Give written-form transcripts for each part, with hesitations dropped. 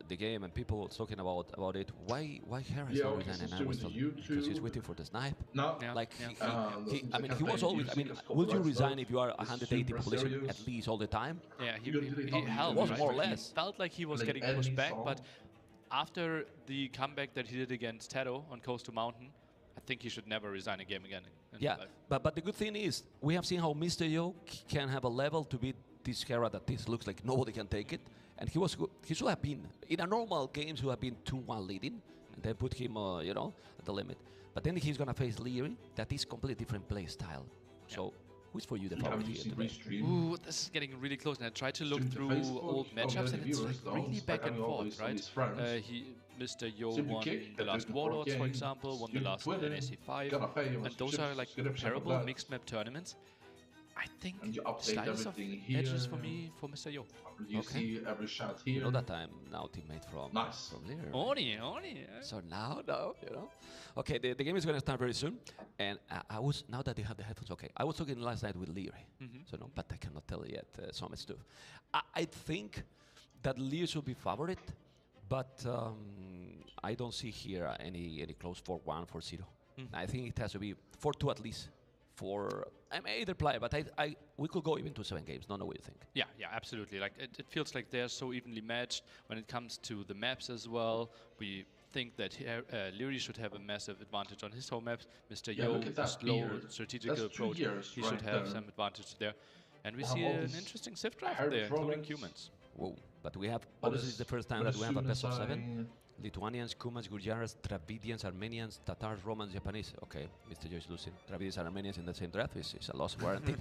the game and people was talking about it. Why Harris Yeah, not okay, resigning? so And I was streaming to told because he's YouTube. waiting for the snipe. No. Yeah. Like I mean, the he was campaign always. I mean, music is would you copyright resign stuff. if you are It's 180 super population serious. at least all the time? Yeah, he You're gonna delete he all the helped, was right? more or Like, less. He felt like he was Like getting any pushed back, song. but after the comeback that he did against Tado on Coast to Mountain, I think he should never resign a game again in Yeah, his life. but the good thing is we have seen how Mr. Yo can have a level to beat this Hera that this looks like nobody can take it, and he was good. He should have been in a normal game. He should have been 2-1 leading, and then put him, you know, at the limit. But then he's gonna face Leary. That is completely different play style. So who's for you the favorite here today? Ooh, this is getting really close. And I tried to look Stream to through Facebook. old Oh, matchups, yeah, and the it's viewers like really don't. back Like, and I mean, forth, always all right? these friends. Mr. Yo Simply won kick, the get last to the Warlords, for game, example, won the stream last Twitter, NSC5, gotta pay him and those are like 50% of comparable that. mixed map tournaments. I think And you update slightest of everything here. edges for me for Mr. Yo. You see every shot here. You know that I'm now teammate from Nice. from Leary. Oni. So now, you know. Okay, the game is going to start very soon, and I was now that they have the headphones. Okay, I was talking last night with Leary, so no, but I cannot tell yet so much stuff. I think that Leary should be favorite, but I don't see here any close 4-1, 4-0. I think it has to be 4-2 at least. I may either play, but we could go even to 7 games. Don't know what you think. Yeah, absolutely. Like it feels like they're so evenly matched when it comes to the maps as well. We think that Leary should have a massive advantage on his home maps. Mr. Yeah, Yo, look at that slow beard. strategical That's 2 approach, years he right should have there. some advantage there. And we Have see all an this interesting Civ draft hair there, including products. humans. Whoa! But we have But obviously it's the first time that we have a best of 7. I- Lithuanians, Kumans, Gurjaras, Dravidians, Armenians, Tatars, Romans, Japanese. Okay, Mr. Joe is losing. Dravidians and Armenians in the same draft is a loss warranty.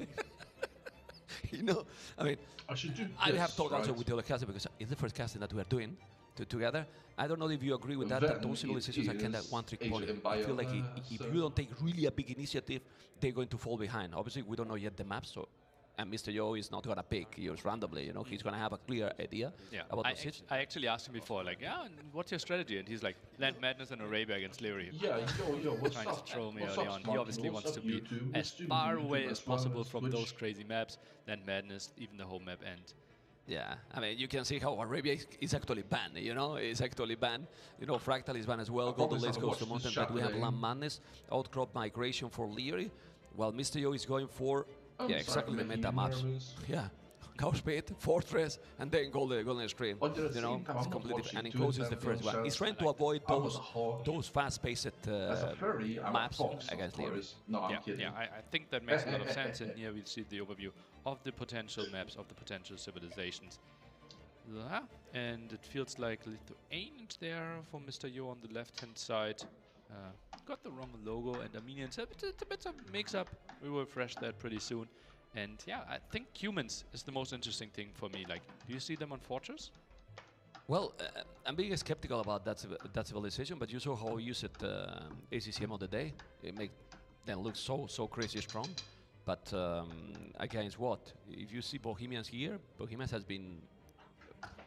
You know, I mean, I should do I this, have talked also right? with the other casting because it's the first casting that we are doing together. I don't know if you agree with that Then those civilizations are it kind of is one-trick Asia pony. Empire, I feel like if so- you don't take really a big initiative, they're going to fall behind. Obviously, we don't know yet the maps, so. And Mr. Yo is not gonna pick yours randomly, you know. He's gonna have a clear idea about the city. I actually asked him before, like, yeah, and what's your strategy? And he's like, Land Madness and Arabia against Leary. Yeah, yo, what's Trying up? to troll me What's early up, on. He Martin? obviously What's wants to up, be YouTube? as Stream far YouTube away as as well, possible from Twitch. those crazy maps. Land Madness, even the home map, and Yeah, I mean, you can see how Arabia is actually banned, you know, it's actually banned. You know, Fractal is banned as well, Golden Lace goes to Mountain, but we have Land Madness, Outcrop Migration for Leary, while Mr. Yo is going for, exactly the meta maps. Yeah, Chaos Pit, Fortress, and then Golden Screen. But at the You know, same time, it's I'm not completely watching and two Enclose is the times first one. on He's trying shows. to avoid I was a hawk. those fast-paced As a furry, I'm maps a fox, against of Leary. course. No, I'm kidding. I think that makes a lot of sense. And here we see the overview of the potential maps, of the potential civilizations. Yeah, and it feels like Lithuanians there for Mr. Yo on the left-hand side. Got the wrong logo, and Armenians. It's a bit of mix-up. We will refresh that pretty soon. And yeah, I think humans is the most interesting thing for me. Like, do you see them on Fortress? Well, I'm being skeptical about that civilization, but you saw how we use it ACCM on the day. It make them look so crazy strong. But against what? If you see Bohemians here, Bohemians has been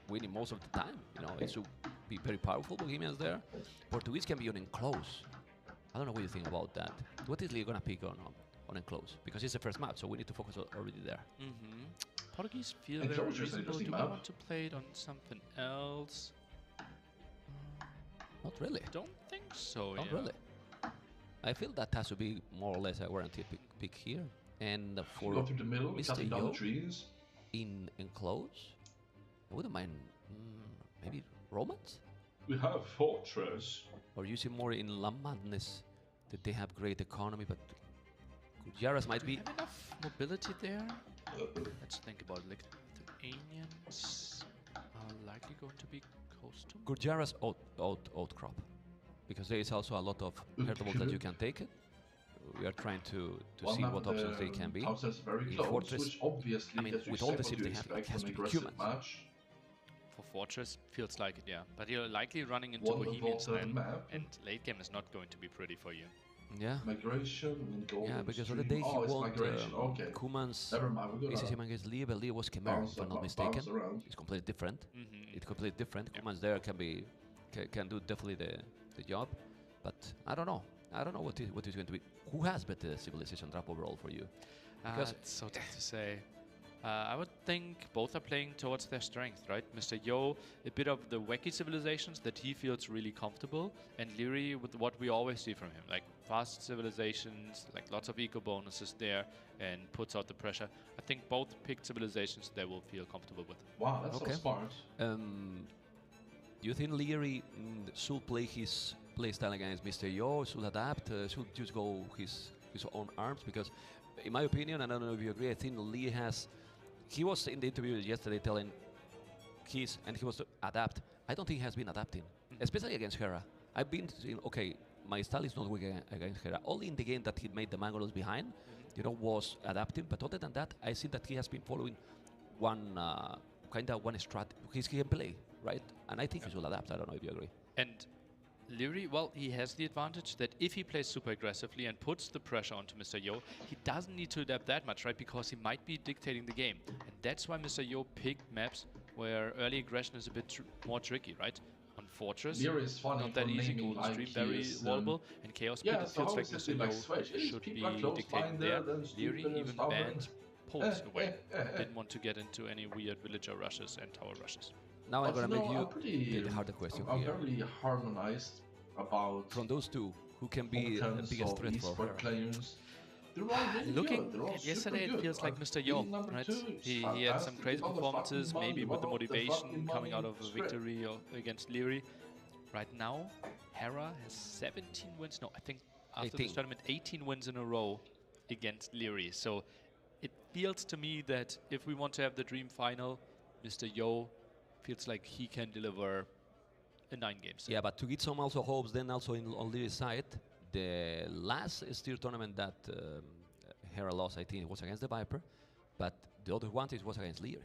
winning most of the time. You know, it should be very powerful Bohemians there. Portuguese can be on enclose. I don't know what you think about that. What is Leo gonna pick on enclose? Because it's the first map, so we need to focus already there. Portuguese feel And very Georgia's an reasonable. interesting Do we map. want to play it on something else? Not really. Don't think so. Not yeah. really. I feel that has to be more or less a guaranteed pick here. And for Go through the middle, Mr. cutting down Yo the trees. in enclose, I wouldn't mind maybe Romans? We have Fortress. Or using more in Land Madness, that they have great economy, but Gurjaras might be. Have enough mobility there? Let's think about it. Like Lithuanians are likely going to be coastal. Gurjaras outcrop, because there is also a lot of herdables that you can take it. We are trying to see what options they can be. Houses very In close, Fortress, which obviously I mean, gets you with all the what cities you they have, it expect has from to be aggressive humans. match. For Fortress, feels like it, yeah. But you're likely running into Wonderful Bohemians then, map. and late game is not going to be pretty for you. Yeah. Migration and gold. Yeah, because on the stream. day he Oh, it's won migration. Okay. Kumans Never mind. We're ACCM gonna against Leo, but Leo was Khmer, if I'm not mistaken. bounce around. It's completely different. Mm-hmm. It's completely different. Kumans there can do definitely the job, but I don't know. I don't know what is going to be. Who has better civilization draft overall for you? Because It's so tough to say. I would think both are playing towards their strength, right? Mr. Yo, a bit of the wacky civilizations that he feels really comfortable, and Leary with what we always see from him, like fast civilizations, like lots of eco bonuses there, and puts out the pressure. I think both picked civilizations they will feel comfortable with. Wow, that's Okay. so smart. Do you think Leary should play his playstyle against Mr. Yo, should adapt, should just go his own arms? Because, in my opinion, and I don't know if you agree, I think Lee has. He was in the interview yesterday telling he was to adapt. I don't think he has been adapting, especially against Hera. I've been saying, okay, my style is not weak against Hera. Only in the game that he made the Mangolos behind, was adapting. But other than that, I see that he has been following one strategy, his gameplay, right? And I think he should adapt. I don't know if you agree. And Leary, well, he has the advantage that if he plays super aggressively and puts the pressure onto Mr. Yo, he doesn't need to adapt that much, right? Because he might be dictating the game. And that's why Mr. Yo picked maps where early aggression is a bit more tricky, right? On Fortress, Leary is funny not that for easy, naming Golden like Stream he very is, vulnerable, and Chaos Pit, yeah, it so feels how like is it Mr. been like Yo Switch? should be People are close dictating behind there. then Leary stupid and even stubborn. banned Pulse away. Didn't want to get into any weird villager rushes and tower rushes. Now I'm But gonna make I'm you pretty, the harder question I'm here. very harmonized about From those two, who can be the outcomes biggest of threat for esport Hera? players. They're all really Looking good. They're all at yesterday, super it good. feels like Mr. Yo, Number right? two is He had some fantastic. crazy All the performances, fucking maybe money, with the all the motivation fucking coming out money of a script. victory against Leary. Right now, Hera has 17 wins. No, I think after 18. this tournament, 18 wins in a row against Leary. So it feels to me that if we want to have the dream final, Mr. Yo feels like he can deliver a 9-game set. Yeah, but to get some also hopes, then also on Leary's side, the last steer tournament that Hera lost, I think it was against the Viper, but the other one was against Leary.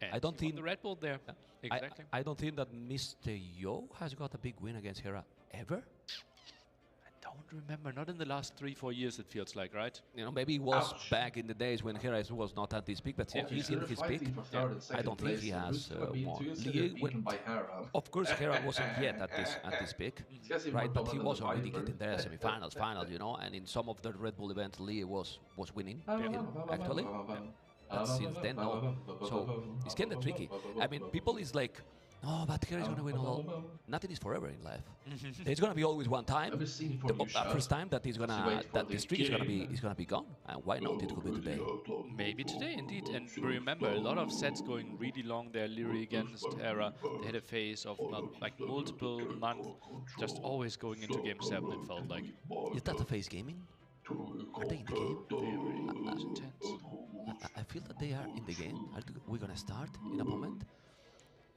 And I don't he won think the Red Bull there. Exactly. I don't think that Mr. Yo has got a big win against Hera ever. I don't remember. Not in the last 3-4 years, it feels like, right? Maybe it was Ouch. back in the days when Hera was not at his peak, but Yeah, he's yeah. in his peak. I don't think he has won. Leary went, by Hera. of course, Hera wasn't yet at this peak, right? But he was already getting there, semi-finals, finals, and in some of the Red Bull events, Leary was winning him, actually. But since then, no. So it's kind of tricky. I mean, people is like, no, but Hera is going to win all. Nothing is forever in life. There's going to be always one time, I've seen from you, the first time that wait for that the the streak is going game. to be gone. And why not? It could be today. Maybe today, indeed. And remember, a lot of sets going really long there. Leary against Hera. They had a phase of like multiple months, just always going into Game 7, it felt like. Is that the face gaming? Are they in the game? It was intense. I feel that they are in the game. We're going to start in a moment.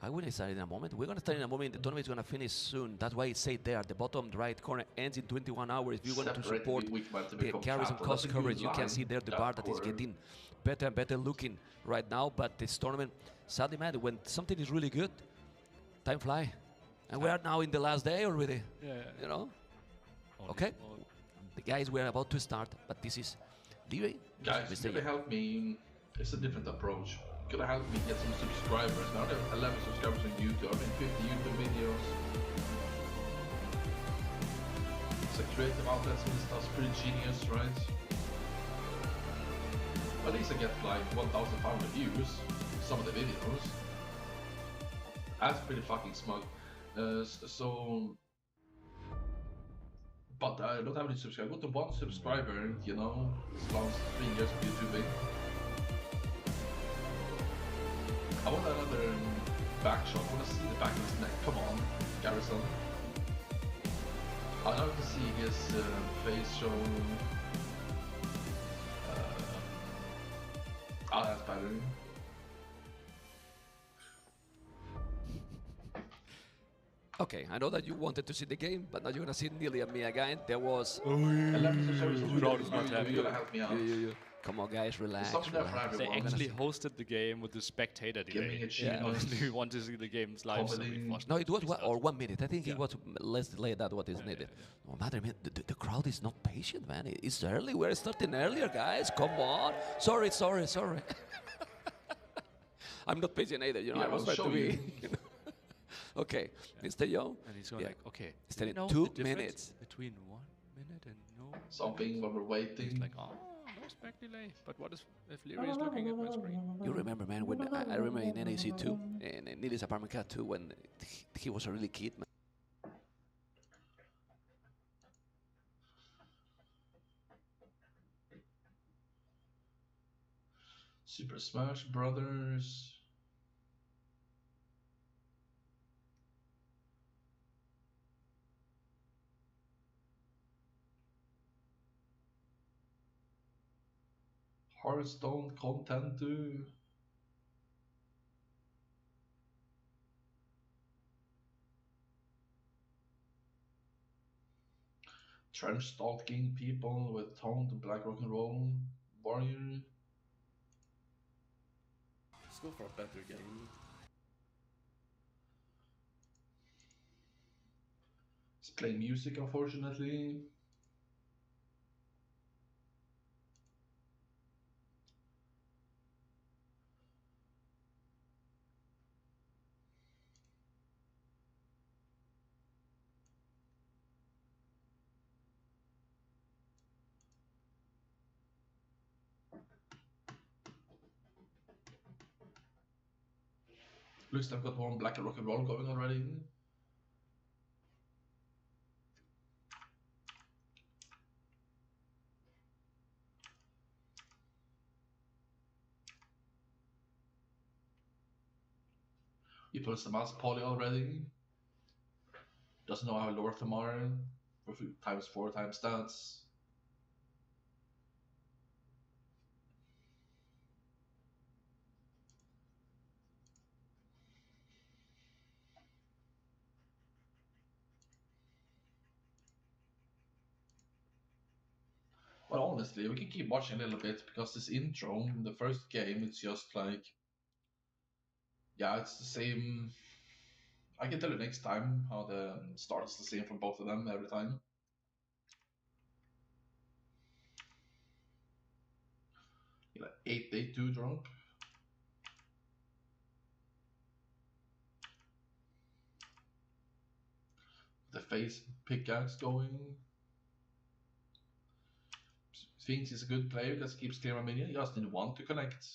I will start in a moment. We're going to start in a moment. The tournament is going to finish soon. That's why it says there, the bottom right corner ends in 21 hours. If you want to support the Garrison cost coverage, you can see there the bar that is getting better and better looking right now. But this tournament, sadly, man, when something is really good, time fly. And we are now in the last day already. Yeah. Okay. The guys, we're about to start, but this is Leary. Guys, Mr. you gotta Yo. help me. It's a different approach. You gotta help me get some subscribers. Now there are 11 subscribers on YouTube. I mean, 50 YouTube videos. It's a creative outlet, so this stuff's pretty genius, right? At least I get like 1,500 views. Some of the videos. That's pretty fucking smug. But I don't have any subscribers. I got to 1 subscriber, this last 3 years of YouTubing. I want another back shot. I want to see the back of his neck. Come on, Garrison. I want to see his face shown. That's better. Okay, I know that you wanted to see the game, but now you're gonna see Nearly at me again. There was 11 subscribers on Crowd YouTube. is not happy. You gotta help me out. you. Come on, guys, relax. something there for relax. They everyone. actually hosted the game with the spectator Give me delay. achievements. We want to see the games live, so we Comedy. forced No, it was to one, start. or 1 minute. I think Yeah. it was less delayed than what is needed. No matter, man, the crowd is not patient, man. It's early. We're starting earlier, guys. Come on. Sorry. I'm not patient either. Yeah, I was I'll trying show to be. you. Okay, Mr. Yo. And he's going Yeah. like, okay, It's do you telling know 2 the difference minutes. between 1 minute and no. Something while we're He's waiting. like, oh, no, spec delay. But what if Leary is looking at my screen? You remember, man, when I remember in NAC 2 and in Niddy's Apartment Cat 2 when he was a really kid, man. Super Smash Brothers. Hearthstone content too. Trench stalking people with Tone to Black Rock and Roll Warrior. Let's go for a better game. It's playing music, unfortunately. Looks like I've got one Black Rock and Roll going already. He pulls the mouse poly already. Doesn't know how lower them are. Times 4 times stats. Well, honestly, we can keep watching a little bit because this intro in the first game, it's just like, yeah, it's the same. I can tell you next time how the start is the same from both of them every time. You know, 8-day 2 drop. The face pickaxe going. Thinks he's a good player because he keeps clearing a minion. He just didn't want to connect.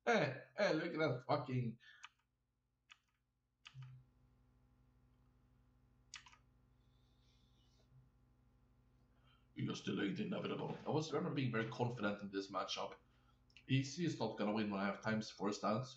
Hey, look at that fucking. You just delayed the inevitable. I remember being very confident in this matchup. EC is not gonna win when I have times 4 stats.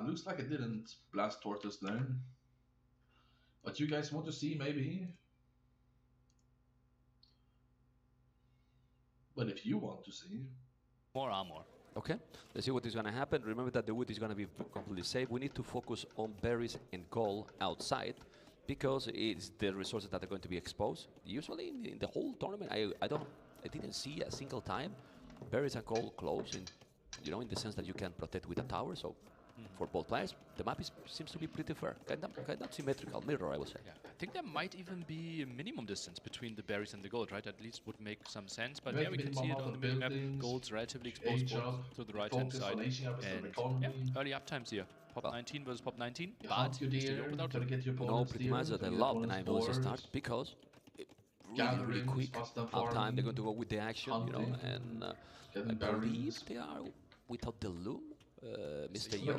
Looks like I didn't blast Tortoise there. But you guys want to see, maybe? But if you want to see... More armor. Okay, let's see what is going to happen. Remember that the wood is going to be completely safe. We need to focus on berries and coal outside because it's the resources that are going to be exposed. Usually in the whole tournament, I didn't see a single time berries and coal close in, you know, in the sense that you can protect with a tower. So for both players, the map seems to be pretty fair. Kind of symmetrical mirror, I would say. Yeah, I think there might even be a minimum distance between the berries and the gold, right? At least would make some sense. But yeah, we can see it on the minimap. Gold's relatively exposed to the right-hand side. And yeah, early uptimes here. Pop 19 versus Pop 19. But still without no, pretty much that I love the 9 versus start because really quick uptime. They're going to go with the action, you know, and I believe they are without the loom. Mr. Yo.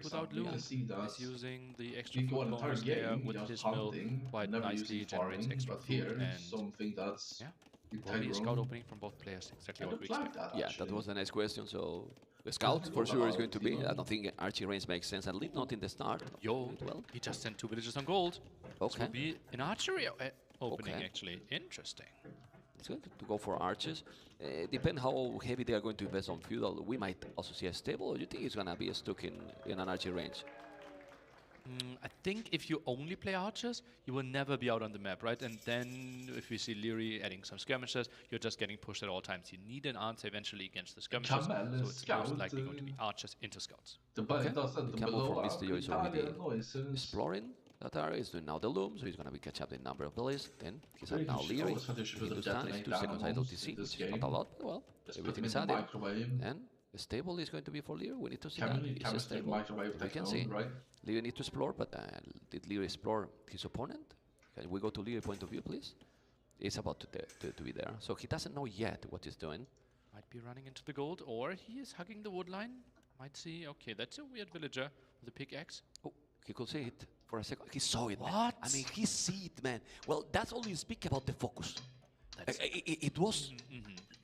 Without loom is using the extra food bonus there with his mill quite nicely, generates extra food, and something that's probably a scout opening from both players, exactly what we expect. Yeah, that was the next question. So the scout for sure is going to be. I don't think archery range makes sense, at least not in the start. Yo, well, he just sent 2 villagers on gold. Okay. This will be an archery opening, actually. Interesting. It's going to go for archers. Depend how heavy they are going to invest on feudal. We might also see a stable, or do you think it's going to be stuck in an archer range? I think if you only play archers, you will never be out on the map, right? And then if we see Leary adding some skirmishers, you're just getting pushed at all times. You need an answer eventually against the skirmishers, so it's most likely going to be archers into scouts. Okay. The camel from Mr. Yo is already exploring. Latar is doing now the loom, so he's going to be catch up the number of villages. Then he's at Really, now you should Leary. always have to put a Hindustan is detonate 2 down seconds once idle in TC, this which is not game. a lot, but well, Just put everything them is in the added. microwave. And the stable is going to be for Leary. We need to see Can that. we It's a chemistry stable. microwave We can techno, see. right? Leary needs to explore, but did Leary explore his opponent? Can we go to Leary point of view, please? It's about to be there. So he doesn't know yet what he's doing. Might be running into the gold, or he is hugging the wood line. Might see. Okay, that's a weird villager with a pickaxe. Oh, he could see it for a second. He saw it, man. What? I mean, he see it, man. Well, that's all you speak about the focus. It was,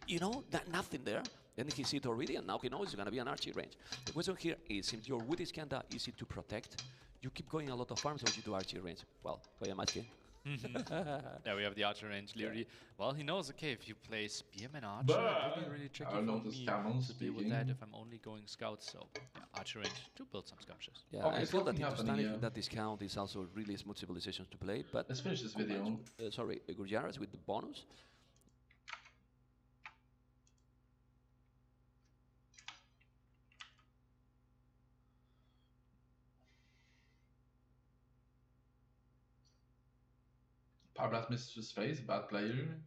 you know, nothing there. Then he see it already, and now he knows it's going to be an archery range. The question here is, if your wood is kind of easy to protect, you keep going a lot of farms or you do archery range. Well, why am I asking? Yeah, we have the archer range, Leary. Well, he knows, okay, if you play Spearman Archer, But it will be really tricky I for noticed me cannons to deal with that speaking. if I'm only going scouts. So, yeah, archer range to build some skirmishes. Yeah, Okay, I feel that something happening Hindustani, here. that discount is also really smooth civilizations to play, but Let's finish this video. sorry, Gurjaras with the bonus. Power Blast misses his face, bad player.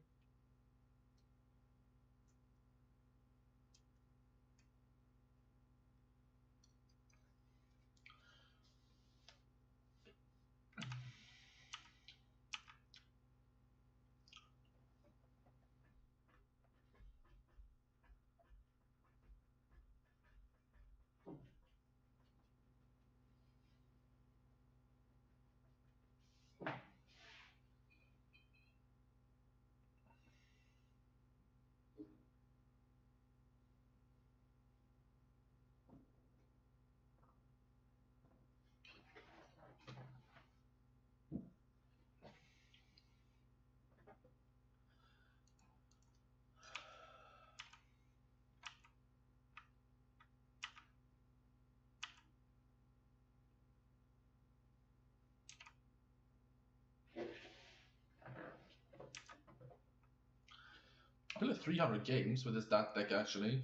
I feel like 300 games with this that deck actually.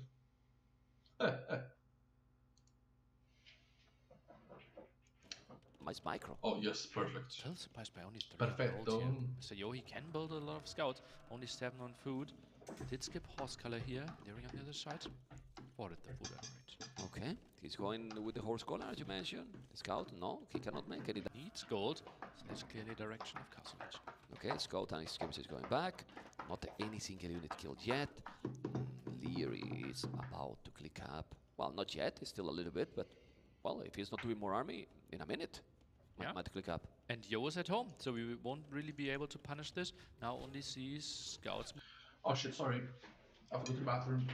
My micro. Oh yes, perfect. Still surprised by only 3 on Perfecto. gold here. Mr. Yo, he can build a lot of scouts. Only 7 on food. Did skip horse color here. Leary on the other side. Forwarded the food range. Okay, he's going with the horse collar, as you mentioned. Scout, no, he cannot make it. Needs gold. So that's clearly direction of castle edge. Okay, Scout and Skims is going back. Not any single unit killed yet. Leary is about to click up. Well, not yet, it's still a little bit, but well, if he's not doing more army, in a minute, might click up. And Yo is at home, so we won't really be able to punish this. Now only sees scouts. Oh shit, sorry. I have to go to the bathroom.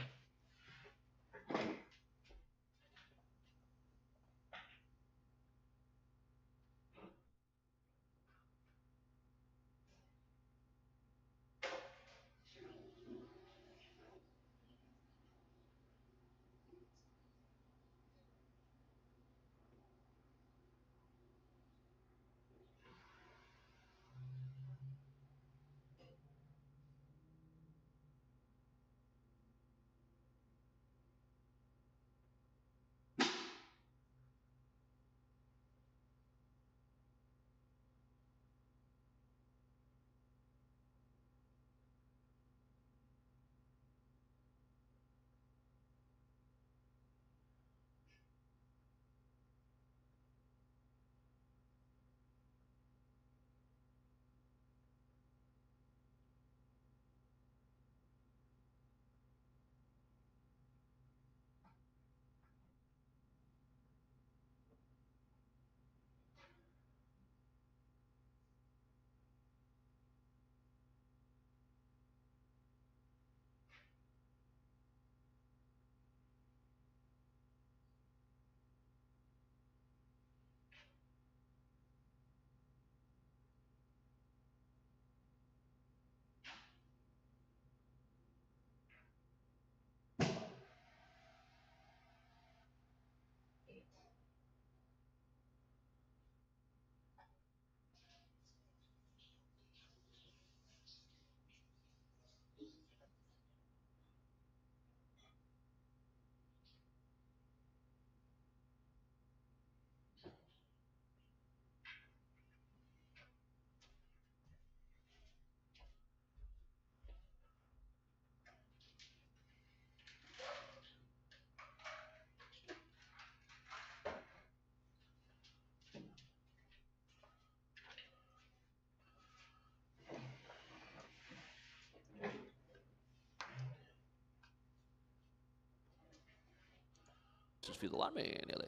to field army nearly.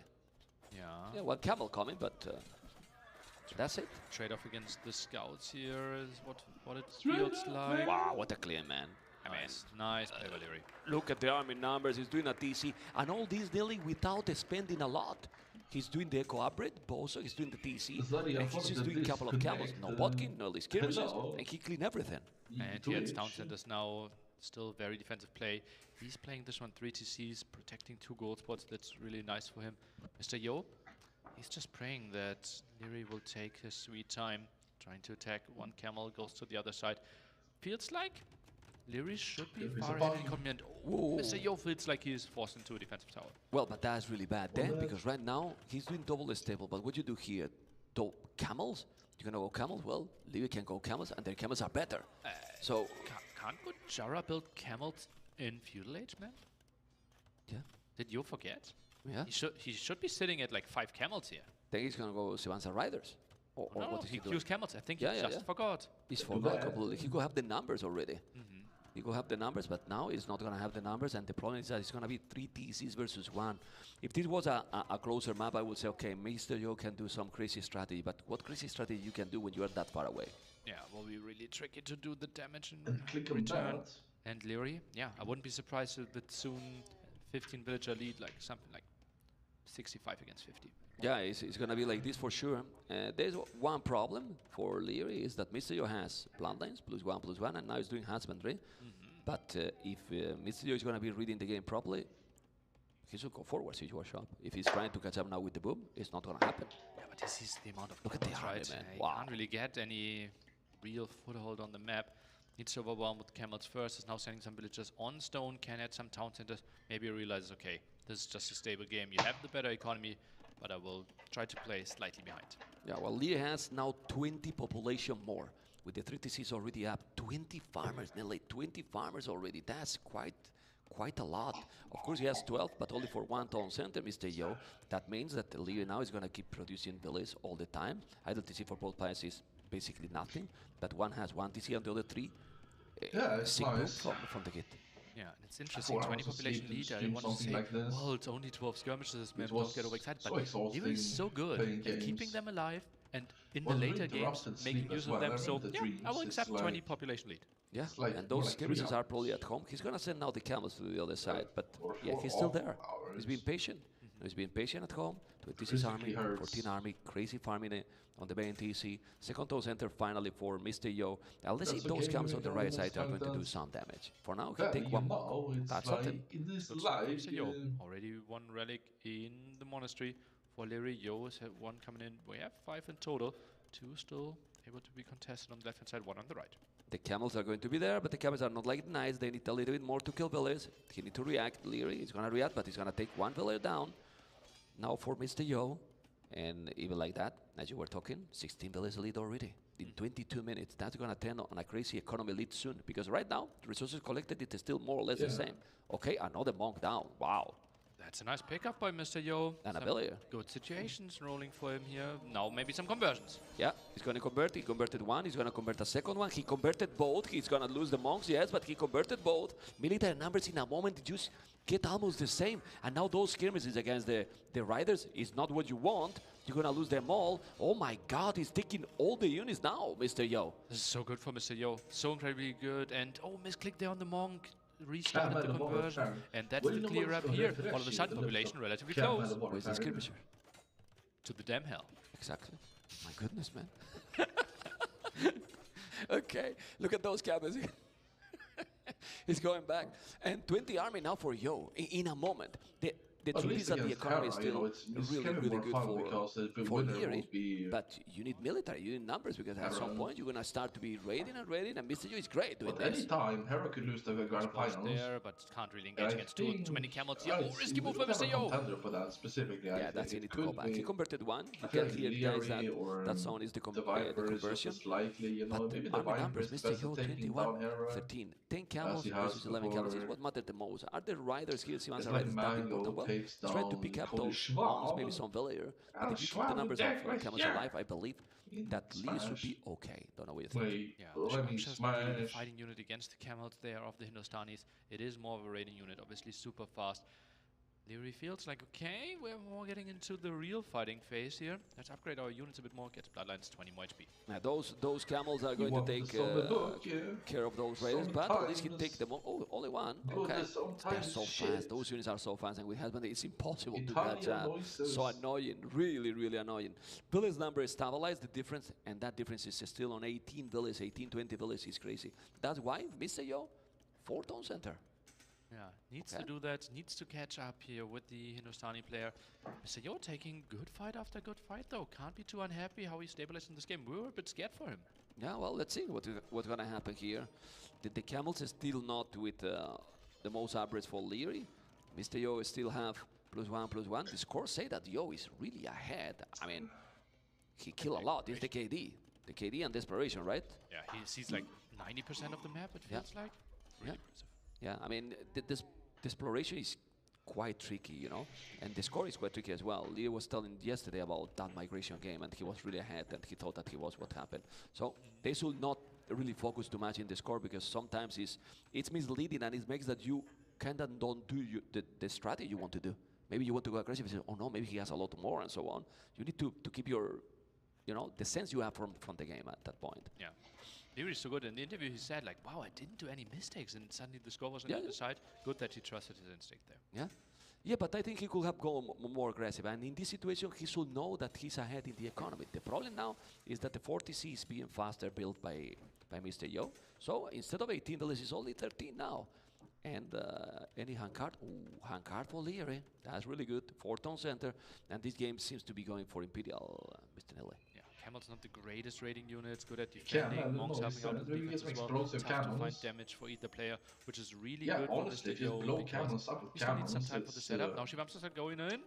Yeah. Yeah, one camel coming, but that's it. Trade off against the scouts here is what it feels like. Wow, what a clear man. Nice play, Valeri. Look at the army numbers. He's doing a TC, and all this nearly without spending a lot. He's doing the eco upgrade, Bozo, he's doing the TC, Sorry, and he's just doing a couple of camels. No botkin, no skirmishes, hello. and he clean everything. And he has Townsend is now still very defensive play. He's playing this one 3 TCs, protecting 2 gold spots. That's really nice for him. Mr. Yo, he's just praying that Leary will take his sweet time, trying to attack. One camel goes to the other side. Feels like Leary should be far ahead in economy, and Mr. Yo feels like he's forced into a defensive tower. Well, but that's really bad then, because right now he's doing double stable. But what you do here, camels? You're gonna go camels? Well, Leary can go camels, and their camels are better. So Can't Jara build camels in feudal age, man? yeah, Did you forget? yeah. He should be sitting at like 5 camels here. Then he's gonna go Sivanza Riders. Or No, what is he he doing? used camels. I think Yeah, he yeah, just yeah. forgot. He's forgot completely. He could have the numbers already. He could have the numbers, but now he's not going to have the numbers, and the problem is that it's going to be 3 TCs versus 1. If this was a closer map, I would say, okay, Mr. Yo can do some crazy strategy, but what crazy strategy you can do when you are that far away? Yeah, will be really tricky to do the damage in Click on return. that. And Leary, yeah, I wouldn't be surprised if it soon 15 villager lead, like something like 65 against 50. Yeah, it's going to be like this for sure. There's one problem for Leary is that Mr. Yo has bloodlines, +1/+1, and now he's doing husbandry. But if Mr. Yo is going to be reading the game properly, he should go forward, see your shop. If he's trying to catch up now with the boom, it's not going to happen. Yeah, but this is the amount of Look at the camels, army, right? man. He Wow. can't really get any real foothold on the map. Needs to overwhelm with camels first. Is now sending some villagers on stone. Can add some town centers. Maybe realizes, okay, this is just a stable game. You have the better economy, but I will try to play slightly behind. Yeah, well, Leary has now 20 population more. With the 3 TCs already up, 20 farmers, nearly 20 farmers already. That's quite a lot. Of course, he has 12, but only for 1 town center, Mr. Yo. That means that Leary now is going to keep producing villages all the time. Idle TC for both players is basically nothing, but one has 1 TC and the other 3 Yeah, it's signal nice. from the get. Yeah, and it's interesting. 4 20 hours of population sleep and leader. I stream want to something say, like this. well, it's only 12 skirmishes, man. It Don't was get overexcited. so But exhausting Leary is so good playing at keeping games. them alive, and in the Was later really games, interrupted making sleep use as of well. them. I So, remember the yeah, I will dreams. accept It's 20 like- population lead. Yeah, It's like and more those like 3 skirmishes are hours. probably at home. He's going to send now the camels to the other side, but or yeah, 4 he's still there. hours. He's being patient. He's been patient at home. 26 army, Physically hurts. 14 army, crazy farming on the main TC. Second town center finally for Mr. Yo. Now let's see if That's those okay, camels we on the can right almost side are have going to do that. some damage. For now, he Then take you one. know, it's That's like, something. it is Good like, Mr. Yo. Already 1 relic in the monastery for Leary. Yo has had 1 coming in. We have 5 in total. 2 still able to be contested on the left hand side, 1 on the right. The camels are going to be there, but the camels are not like nice. They need a little bit more to kill villagers. He need to react. Leary is going to react, but he's going to take 1 villager down. Now for Mr. Yo. And even like that, as you were talking, 16 villagers lead already in 22 minutes. That's going to turn on a crazy economy lead soon. Because right now, the resources collected, it is still more or less the same. Okay, another monk down. Wow. That's a nice pickup by Mr. Yo. And a Some villager. good situations rolling for him here. Now maybe some conversions. Yeah, he's going to convert. He converted 1. He's going to convert a second one. He converted both. He's going to lose the monks, yes, but he converted both. Military numbers in a moment just get almost the same. And now those skirmishes against the riders is not what you want. You're going to lose them all. Oh my God, he's taking all the units now, Mr. Yo. This is so good for Mr. Yo. So incredibly good. And oh, misclick there on the monk. Restarted the conversion. And that's the clear up here. All of a sudden, population relatively close. Where's the skirmisher? To the damn hell. Exactly. My goodness, man. Okay, look at those cabins. He's going back. And 20 army now for Yo in a moment. The At truth least is that the against economy is Hera, you know, still it's really, kind of really more good fun because the for winner Leary, will be but you need military, you need numbers, because at some Hera. point you're going to start to be raiding, and Mr. Yo is great doing But this. anytime Hera could lose the grand Close finals. there, but can't really And engage I against think- too many camels. I Yeah, oh, see risky we move by don't have Mr. a Yo. contender for that specifically. I Yeah, think that's it. it Need to go could back. He be- converted 1. I You feel can hear like guys that Leary or that sound is the the Viper is just conversion. as likely, you know, But maybe the army Viper numbers, is Mr. best Yo, at taking 21, down Hera. 13. 10 camels he has versus 11 camels is before. what mattered the most. Are the riders here, It's Sivanza like riders, that Mango important? Well, takes he's trying to pick down up Cody those Schwab. ones, maybe some villager. But And if you keep the Schwab numbers deck of right camels here. alive, I believe In that Lee should smash. be okay. Don't know what you think. Wait, Yeah, let me Shamsha's not really the smash. fighting unit against the camels there of the Hindustanis. It is more of a raiding unit, obviously super fast. Leary feels like, okay, we're more getting into the real fighting phase here. Let's upgrade our units a bit more, get Bloodlines 20 more HP. Now those camels are You going to want take this on the book, yeah. care of those raiders, but at least he Sometimes take them all. Oh, only one. good Okay. is sometimes They're so shit. fast. Those units are so fast, and with husband, it's impossible to Italian catch up. noises. So annoying, really, really annoying. Village number is stabilized. The difference, and that difference is still on 18 villages, 18, 20 villages is crazy. That's why Mr. Yo, 4-tone center. Yeah, needs Okay. to do that, needs to catch up here with the Hindustani player. Mr. Yo taking good fight after good fight though. Can't be too unhappy how he stabilized in this game. We were a bit scared for him. Yeah, well, let's see what's gonna happen here. The camels is still not with the most upgrades for Leary. Mr. Yo still have +1/+1. The scores say that Yo is really ahead. I mean, he killed a lot. It's the KD and desperation, right? Yeah, he sees like 90% of the map, it Yeah. feels like. Really impressive. Yeah, I mean, this exploration is quite tricky, you know, and the score is quite tricky as well. Leary was telling yesterday about that migration game, and he was really ahead, and he thought that he was what happened. So they should not really focus too much in the score, because sometimes it's misleading, and it makes that you kind of don't do the strategy you want to do. Maybe you want to go aggressive and say, oh no, maybe he has a lot more, and so on. You need to keep your, you know, the sense you have from the game at that point. Yeah. Leary is so good. In the interview, he said like, wow, I didn't do any mistakes, and suddenly the score was on the other side. Good that he trusted his instinct there. Yeah. Yeah, but I think he could have gone more aggressive. And in this situation, he should know that he's ahead in the economy. The problem now is that the 40C is being faster built by Mr. Yo. So instead of 18 villages, it's only 13 now. And any hand card? Ooh, hand card for Leary. That's really good. 4-tone center. And this game seems to be going for Imperial, Mr. Nille. Yeah, Camel's not the greatest raiding unit. It's good at defending. Yeah, Monks no, helping out in the really defense get as well. explosive Tough to find cannons. damage for either player, which is really Yeah, good for honestly, Mr. just Yo. blow because cannons up with we still need some cannons, time for the it's, setup. Now Shivamsas are going in.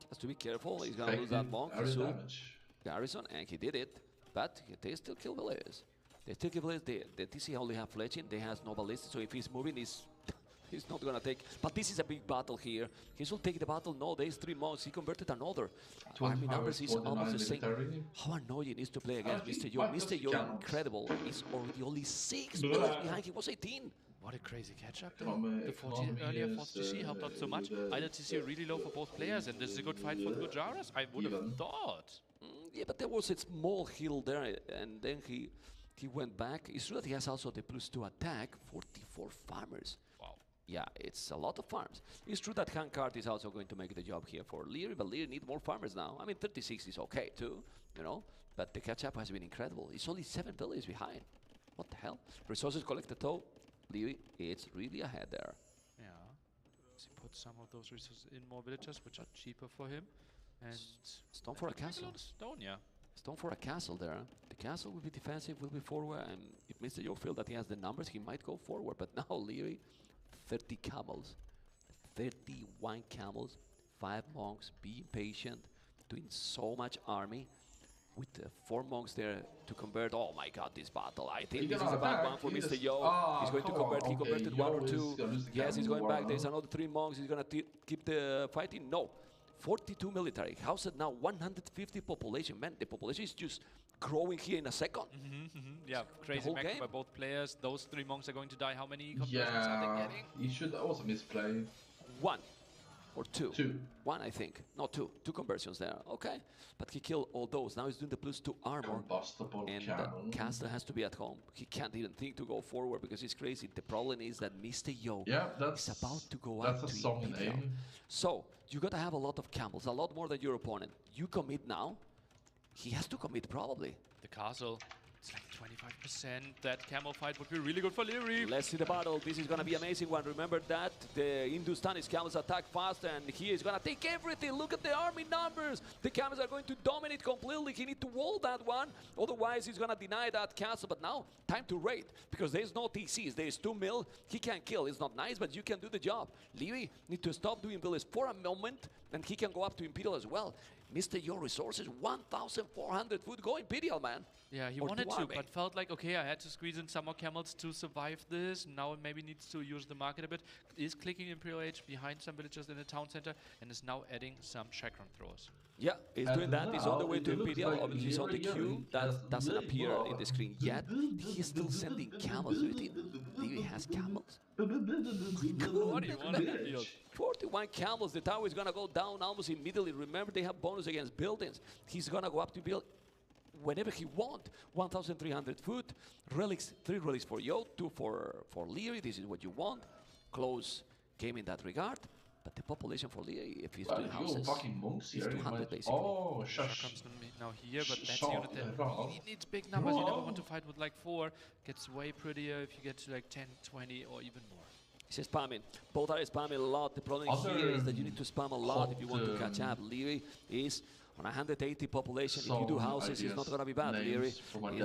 Has to be careful. He's going to lose that monk. He area should. damage. Garrison, and he did it. But they still kill villages. They still kill villages. The TC only have fletching. They has no ballista, so if he's moving, he's not gonna take. But this is a big battle here. He should take the battle. No, there's 3 monks. He converted another. Army numbers is almost the same. military. How annoying it is to play against he Mr. Yo. might Mr. just Yo, cannot. incredible. He's already only 6 Blah. villages behind. He was 18. What a crazy catch-up though. Economy The 40 earlier is, 4th TC helped out so much. Either TC really low for both players, and this is a good fight for the Gujaras, I would have Even. thought. Yeah, but there was a small hill there, and then he went back. It's true that he has also the +2 attack. 44 farmers. Wow. Yeah, it's a lot of farms. It's true that handcart is also going to make the job here for Leary, but Leary need more farmers now. I mean, 36 is okay too, you know, but the catch-up has been incredible. It's only 7 villages behind. What the hell? Resources collected though. Leary is really ahead there. Yeah. So he put some of those resources in more villagers, which are cheaper for him. And Stone for a I think castle. lot of stone, yeah. Stone for a castle there. The castle will be defensive, will be forward, and if Mr. Yo feels that he has the numbers, he might go forward. But now Leary, 30 camels, 31 camels, 5 monks, being patient, doing so much army, with 4 monks there to convert. Oh my god, this battle. I think He this is cannot a bad attack. one for He Mr. just- Yo. Ah, He's going to come convert. on, He okay, converted Yo 1 or is 2. gonna lose the Yes, he's camel going back. war There's now. another 3 monks. He's going to keep the fighting. No. 42 military. How's it now? 150 population. Man, the population is just growing here in a second. Yeah, crazy whole macro game. by both players. Those 3 monks are going to die. How many conversions are Yeah, they getting? he should also misplay. 1 or 2. 2. 1, I think. No, 2. 2 conversions there. Okay. But he killed all those. Now he's doing the +2 armor. Combustible And cannon. Caster has to be at home. He can't even think to go forward because he's crazy. The problem is that Mr. Yo Yeah, that's is about to go that's out a to song Imperial. name. So you gotta have a lot of camels, a lot more than your opponent. You commit now. He has to commit probably. The castle, it's like 25%. That camel fight would be really good for Leary. Let's see the battle. This is gonna be amazing one. Remember that the Hindustani's camels attack fast, and he is gonna take everything. Look at the army numbers. The camels are going to dominate completely. He need to wall that one, otherwise he's gonna deny that castle. But now, time to raid, because there's no TCs. There's 2 mil. He can kill. It's not nice, but you can do the job. Leary need to stop doing villas for a moment, and he can go up to Imperial as well. Mr. Yo resources, 1,400 food. Go Imperial, man. Yeah, he Or wanted to, army. but felt like, okay, I had to squeeze in some more camels to survive this. Now it maybe needs to use the market a bit. Is clicking Imperial Age behind some villagers in the town center and is now adding some chakram throwers. Yeah, he's And doing that. He's on the now way it to looks Imperial. like Obviously, he's on the Leary queue. has That doesn't way appear more. in the screen yet. He's still sending camels. Do you think Leary has camels? What do you want in the field? 41 camels. The tower is going to go down almost immediately. Remember, they have bonus against buildings. He's going to go up to build whenever he wants. 1,300 food. Relics, 3 relics for Yo, 2 for Leary. This is what you want. Close game in that regard. But the population for Leary, if he's doing houses, fucking monks is here. 200 basically. Oh, Shush shush. comes now here, but that's Shot, unit that yeah. really needs big numbers. You never Whoa. want to fight with like 4. Gets way prettier if you get to like 10, 20 or even more. He's spamming. Both are spamming a lot. The problem here is that you need to spam a lot if you want to catch up. Leary is on 180 population. If you do houses, he's not going to be bad. Leary is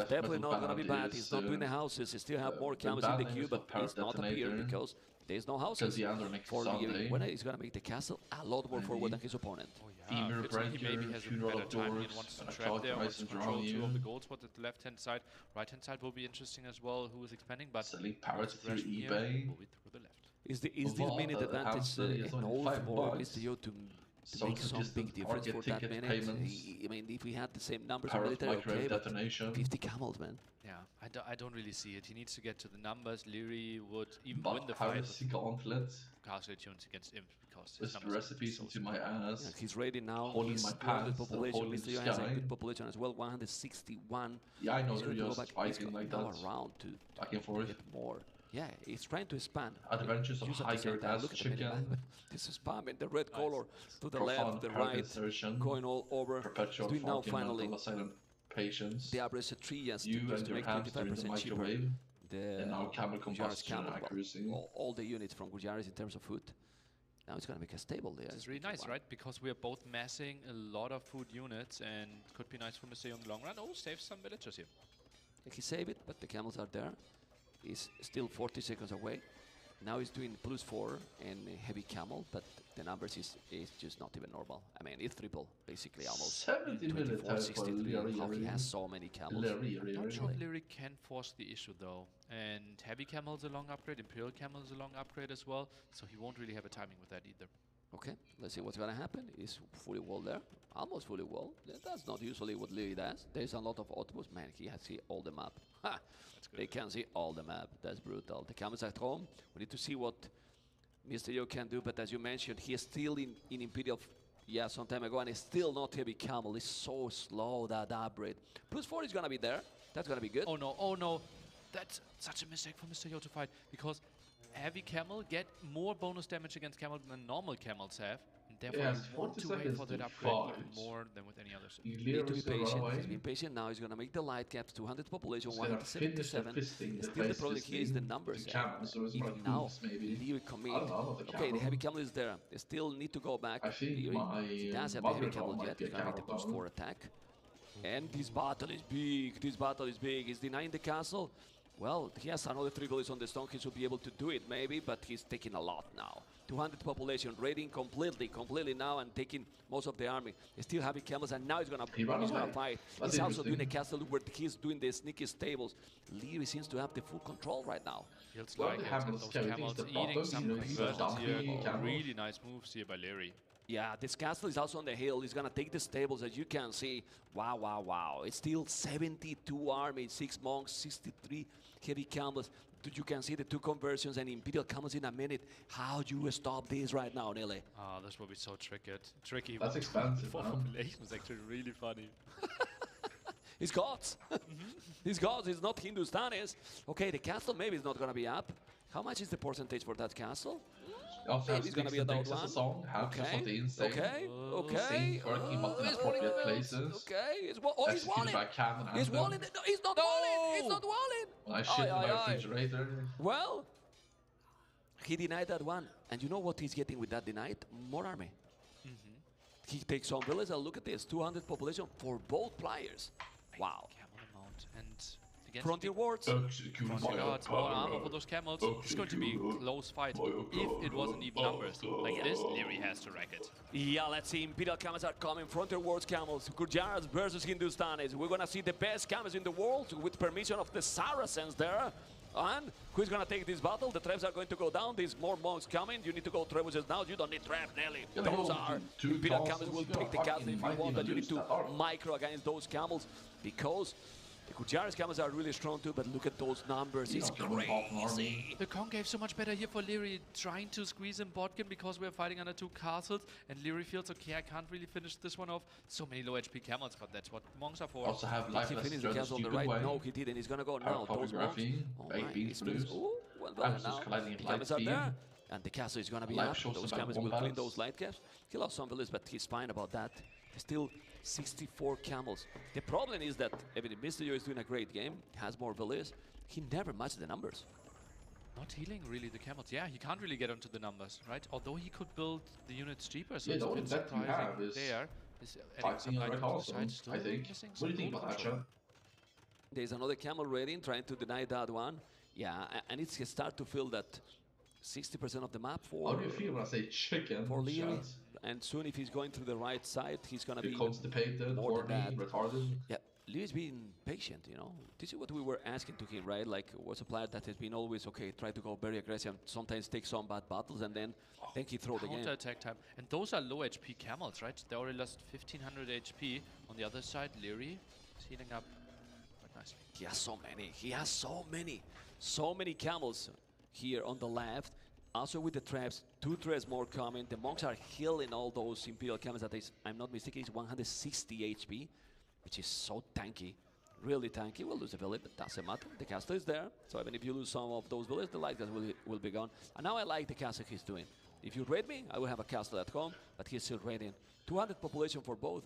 definitely not going to be bad. He's not doing the houses. He still have more camels in the queue, but he's not appeared because there's no houses for Leary. When he's going to make the castle a lot more forward than his opponent. Oh yeah, Femur Fitz, he maybe breaker, has a funeral better of timing and doors, wants to and a trap cloud there, wants to horizon control around 2 of the you. gold spot at the left-hand side. Right-hand side will be interesting as well, who is expanding, but Selling parrots through aggression here eBay. will be through the left. Is this Well, minute the advantage hamster is only enough for $5. Mr. Yo to make some Just big difference for that ticket minute? payments. I mean, if we had the same numbers for Parrot military, microwave okay, but detonation. 50 camels, man. Yeah, I don't really see it. He needs to get to the numbers. Leary would even But win the fight with heresy gauntlet. castle tunes against Imp because his Just numbers are recipes so into small. my Yeah, ass. he's ready now. Holding He's my 200 pants, population. holding Mr. the Yo has a sky. good population as well, 161. Yeah, I know He's they're going to go just back. He's fighting going like to go that. around to Back and forth. get more. Yeah, he's trying to expand. Adventures of Use at the same Hiker time. Ass Look at the minimap. Chicken. This is spamming the red Nice. color to the left, Profound the parrot right, insertion. going all over. Perpetual Doing now fucking finally mental asylum patience. the average trias You just and to your make hamster in the 25% cheaper. microwave. The And now camel Gujaris combustion camel, accuracy. all the units from Gujaris in terms of food. Now it's going to make a stable there. This is really nice, right? Because we are both massing a lot of food units and could be nice for Mr. Yo in the long run. Oh, save some villagers here. He saved it, but the camels are there. He's still 40 seconds away. Now he's doing +4 and heavy camel, but the numbers is just not even normal. I mean, it's triple, basically almost. 70 24, military for 63. How he Leary. has so many camels. Leary. Not sure if Leary can force the issue though. And heavy camel is a long upgrade, imperial camel is a long upgrade as well, so he won't really have a timing with that either. Okay, let's see what's going to happen. He's fully walled there, almost fully walled. That's not usually what Leary does. There's a lot of autobus. Man, he has see all the map. Ha! That's good. They can see all the map. That's brutal. The camels at home. We need to see what Mr. Yo can do, but as you mentioned, he is still in Imperial, yeah, some time ago, and it's still not heavy camel. It's so slow, that upgrade. +4 is going to be there. That's going to be good. Oh no, oh no. That's such a mistake for Mr. Yo to fight, because heavy camel get more bonus damage against camel than normal camels have, and therefore Yes, you want 40 to wait seconds for that to upgrade even fight. more than with any other system. Need to Leary be is gonna run patient. away. He's been patient now. He's going to make the light caps, 200 population, He's gonna finish the 177. fisting, the Still the problem face here is the fisting, numbers. the camels, so it's Even like now, hooves maybe. Leary commit. I don't know, the Okay, the camel. heavy camel is there. They still need to go back. I think Leary, my he does have the heavy mother-in-law camel might yet. be He's a going to make the camel +4 attack. And this battle is big. This battle is big. He's denying the castle. Well, he has another 3 bullets on the stone. He should be able to do it, maybe, but he's taking a lot now. 200 population, raiding completely now and taking most of the army. He's still having camels, and now he's gonna away. fight. That's He's also doing a interesting. castle where he's doing the sneaky stables. Leary seems to have the full control right now. Feels Well, like the it, camels those carry camels things the eating bottom, some you know, he's a conversions here. donkey camel. Really nice moves here by Leary. Yeah, this castle is also on the hill. He's gonna take the stables, as you can see. Wow, wow, wow. It's still 72 army, 6 monks, 63 heavy camels. You can see the 2 conversions and Imperial camels in a minute. How do you stop this right now, Nele? Ah, this will be so tricky. That's expensive, For man. population is actually really funny. It's gods. It's gods, it's not Hindustanis. Okay, the castle maybe is not gonna be up. How much is the percentage for that castle? Also Maybe it's gonna be about as a 1. song, half just of the insane. Okay, okay. Scene working but in He's appropriate walling it. places. Okay, he's he's Executed walling. by Cannon He's Anthem. walling. No, he's not walling. He's not walling. When I shit in my Aye, aye, aye. refrigerator. Well, he denied that one. And you know what he's getting with that denied? More army. He takes some villages, and look at this, 200 population for both players. Wow. Camel amount and against Frontier wards. Execute Frontier my guards, more armor power. for those camels. It's going to be a close fight if it wasn't even numbers. Like this, Leary has to wreck it. Yeah, let's see. Imperial camels are coming. Frontier wards camels. Gujaras versus Hindustanis. We're gonna see the best camels in the world with permission of the Saracens there. And who's gonna take this battle? The traps are going to go down. There's more monks coming. You need to go trebuchets now. You don't need trap, Nelly. Yeah, Those no, are two Imperial tons, camels will you gotta take the castle if fucking you might want, but you even need to lose that army. micro against those camels because The Kujaris camels are really strong too, but look at those numbers. It's crazy. The concave so much better here for Leary, trying to squeeze in botkin because we're fighting under 2 castles, and Leary feels okay, I can't really finish this one off. So many low HP camels, but that's what monks are for. Also have Did life he less finish the castle on the right? No, he didn't. He's gonna go now. Those monks. Oh my, he's finished. Oh, well done now. The camels are there. And the castle is gonna be up. Those camels will clean those light caps. He lost some villages, but he's fine about that. There's still 64 camels. The problem is that even if Mr. Yo is doing a great game, has more villages, he never matches the numbers. Not healing really the camels. Yeah, he can't really get onto the numbers, right? Although he could build the units cheaper, so yeah, it's the a only bit bet you have surprising is there. fighting a red horse, I think. What do you think about that, Chad? There's another camel raiding, trying to deny that one. Yeah, and it's start to feel that 60% of the map for... How do you feel when I say chicken? For Leary. And soon if he's going through the right side, he's gonna be constipated, horny, retarded. Yeah, Leary's being patient, you know. This is what we were asking to him, right? Like, was a player that has been always, okay, try to go very aggressive, sometimes take some bad battles, and then he throw the game. Counter attack time. And those are low HP camels, right? They already lost 1500 HP. On the other side, Leary is healing up quite nicely. He has so many. He has so many. So many camels here on the left. Also with the traps, 2 traps more coming. The monks are healing all those Imperial camels that is, I'm not mistaken, is 160 HP, which is so tanky. Really tanky. We'll lose a village, but doesn't matter. The castle is there, so even if you lose some of those villages, the light gas will be gone. And now I like the castle he's doing. If you raid me, I will have a castle at home, but he's still raiding. 200 population for both.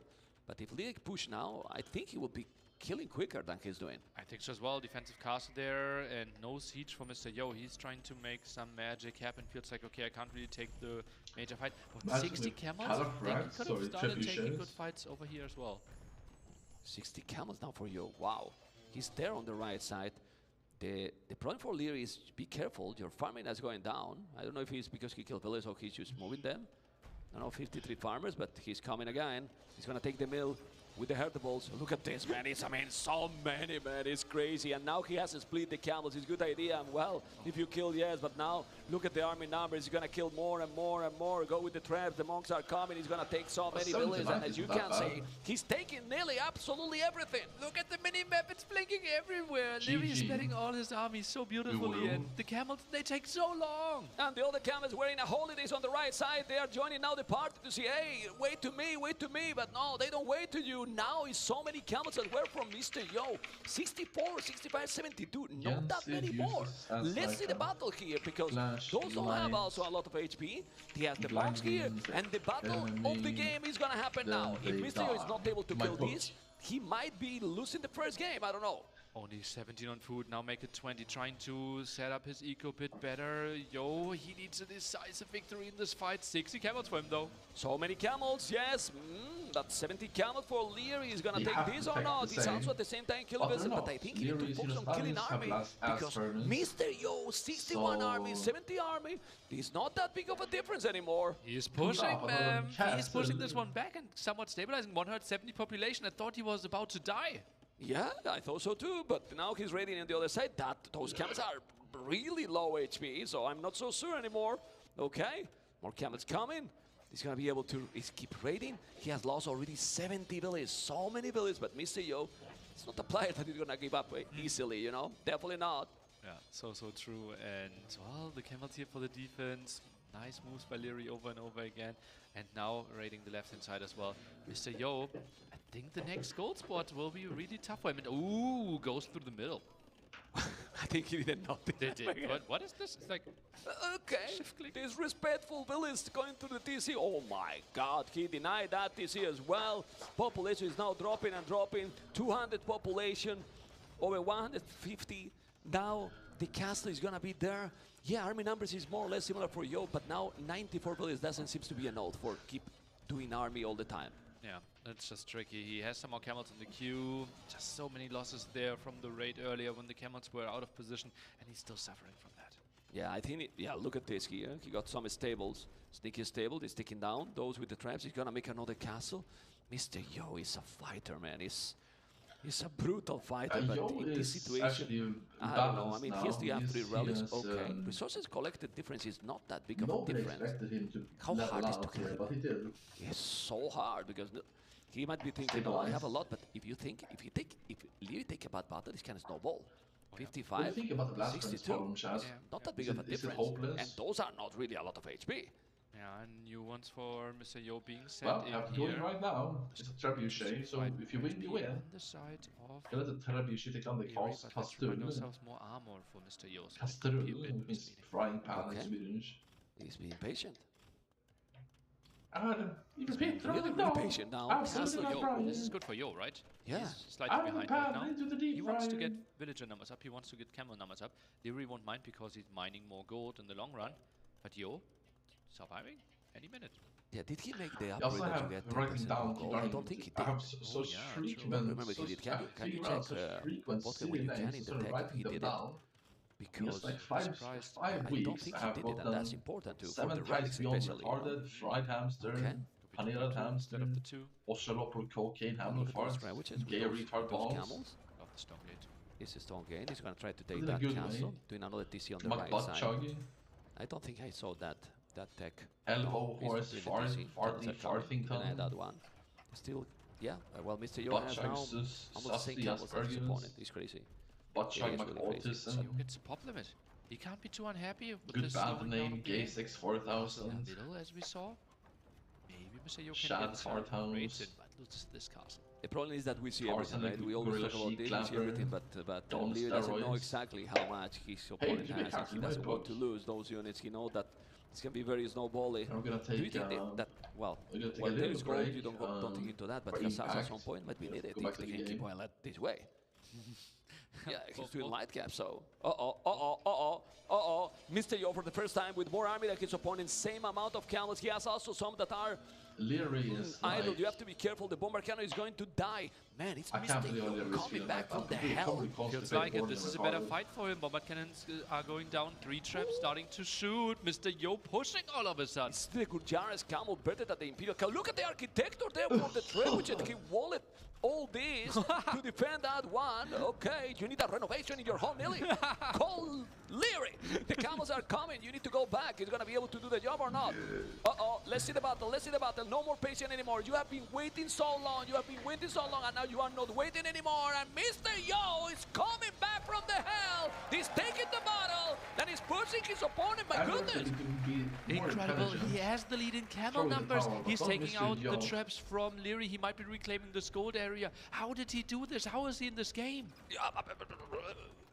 But if League push now, I think he will be killing quicker than he's doing. I think so as well. Defensive castle there and no siege for Mr. Yo. He's trying to make some magic happen. Feels like, okay, I can't really take the major fight. But 60 camels, I think he could have started taking good fights over here as well. 60 camels now for Yo. Wow. He's there on the right side. The problem for Leary is be careful. Your farming is going down. I don't know if it's because he killed villagers or he's just moving them. I don't know, 53 farmers, but he's coming again. He's going to take the mill with the herdables. Look at this, man. It's, I mean, so many, man. It's crazy. And now he has to split the camels. It's a good idea. And well, if you kill, yes, but now look at the army numbers. He's going to kill more and more and more. Go with the traps. The monks are coming. He's going to take so many villages. And as you can see, he's taking nearly absolutely everything. Look at the mini-map. It's blinking everywhere. Leary is spreading all his army so beautifully. And the camels, they take so long. And the other camels wearing a holidays on the right side. They are joining now the party to say, hey, wait to me, wait to me. But no, they don't wait to you. Now is so many camels that were from Mr. Yo. 64, 65, 72. Not that many more. Let's see the battle here, because those don't have also a lot of HP. He has the monks here, and the battle of the game is gonna happen now. If Mr. Yo is not able to kill this, he might be losing the first game. I don't know. Only 17 on food, now make it 20, trying to set up his eco pit better. Yo, he needs a decisive victory in this fight. 60 camels for him though. So many camels, yes. That's 70 camels for Leary. He's gonna take this or not. He's also at the same time killing Garrison, but I think he needs to focus on killing army. Because Mr. Yo, 61 army, 70 army, it's not that big of a difference anymore. He is pushing, he is pushing this one back and somewhat stabilizing. 170 population. I thought he was about to die. Yeah, I thought so too, but now he's raiding on the other side. Those camels are really low HP, so I'm not so sure anymore. Okay, more camels coming. He's gonna be able to keep raiding. He has lost already 70 villages, so many villages, but Mr. Yo, it's not a player that is gonna give up easily, you know? Definitely not. Yeah, so true. And well, the camels here for the defense. Nice moves by Leary over and over again. And now raiding the left-hand side as well. Mr. Yo, I think the next gold spot will be really tough for him. And ooh, goes through the middle. I think he didn't notice. What is this? It's like... Okay, disrespectful village going to the TC. Oh my god, he denied that TC as well. Population is now dropping and dropping. 200 population, over 150. Now the castle is gonna be there. Yeah, army numbers is more or less similar for Yo, but now 94 villages doesn't seem to be a note for keep doing army all the time. Yeah, it's just tricky. He has some more camels in the queue. Just so many losses there from the raid earlier when the camels were out of position, and he's still suffering from that. Yeah, I think, yeah, look at this here. He got some stables. Sneaky stable, he's taking down those with the traps. He's gonna make another castle. Mr. Yo is a fighter, man. He's a brutal fighter, but in this situation, I don't know. I mean, here's the after relics. Okay, resources collected difference is not that big of a difference. How hard is to kill him? It's so hard because He might be thinking, oh, I have a lot, but if Leary take a bad battle, this can snowball. What do 55, you think about the last one's 62. problem, Chaz? Not that big Is of a it difference. hopeless? And those are not really a lot of HP. Yeah, and new ones for Mr. Yo being sent Well, in I'm here. going right now. It's a trebuchet, so if you win, you win. On the side of Eller the trebuchet take down the Leary, but let's kastrull. remind ourselves more armor for Mr. Yo. So it could be a Kastrull, bit which means misleading. frying pan in Okay. Swedish. He's being patient. He's Really, really patient now. Absolutely Castle not Yo. This is frying. good for Yo, right? Yeah. He's slightly I'm behind right now. pan into the deep He wants to get fryer. villager numbers up, he wants to get camel numbers up. Leary won't mind because he's mining more gold in the long run. But Yo, surviving any minute. Yeah, did he make the I upgrade also that you have get writing 10% down. more gold? I don't think he I did. have so Oh, yeah, true. I don't frequent. remember if he did. Can you check frequent what silly you names, can in so the tech if writing he them did it? down. Because Just like surprised. five I don't weeks, think I he have did it, and that's gotten important too. For 7 the times relics beyond especially. you know? retarded, fried hamster, Okay. paneerad Instead hamster, of the two. ocelot or cocaine Look hammer at those farts, sandwiches with gay those retard balls. camels. Love the stone gate. This is Stone Gain. He's gonna try to But take in a that good castle, way. doing another TC on the My right butt side. chugging, I don't think I saw that tech. elbow He's horse, doing the fart, TC. Camels farty, are coming. farting Gonna add that tongue, one. Still, yeah. Well, Mr. Yo butt has chug, now sus, almost the same sussy camels as his Asperger's, opponent. He's crazy. butt Yeah, chug he's like really crazy. Yo autism, gets a pop limit. He can't be too unhappy with good this band slowing down name, of the gay game. 64000, Little as we saw. Maybe Mr. Yo can Shad's get hard house. rated, but lose this castle. The problem is that we see Tarzan, everything, right? like We always gorilla talk about sheep this, we see clapper, everything, but Don Leary doesn't know steroids. exactly how much his opponent to be has, and happy, he my doesn't want to book. lose those units. He knows that it's gonna be very snowbally. I'm gonna Do you take think that well, we're gonna take well, a there little is gold, you break, don't think into that, but for Casas at impact. some point might be needed Go back if to they the can keep game. well this way. Yeah, he's doing light cap, so Mr. Yo for the first time with more army than his opponent, same amount of camels. He has also some that are Leary is idle. like, You have to be careful. The bomber cannon is going to die. Man, it's I can't Mr. believe Yo Leary is coming feeling back like from the that. hell. Probably Feels constipate like it. more This than is a better retarded. fight for him. Bomber cannons are going down. 3 traps starting to shoot. Mr. Yo pushing all of a sudden. It's the Gurjaras camel better than the Imperial camel. Look at the architecture there for the trebuchet. He wallet all this to defend that one. Okay, you need a renovation in your home, Nelly. Call Leary. The camels are coming. You need to go back. He's going to be able to do the job or not. Let's see the battle. Let's see the battle. No more patient anymore. You have been waiting so long. You have been waiting so long, and now you are not waiting anymore. And Mr. Yo is coming back from the hell. He's taking the battle. And he's pushing his opponent. My I reckon goodness. he can be more Incredible. intelligent. He has the lead in camel Throw the numbers. power, but He's not taking Mr. out Yo. the traps from Leary. He might be reclaiming this gold area. How did he do this? How is he in this game?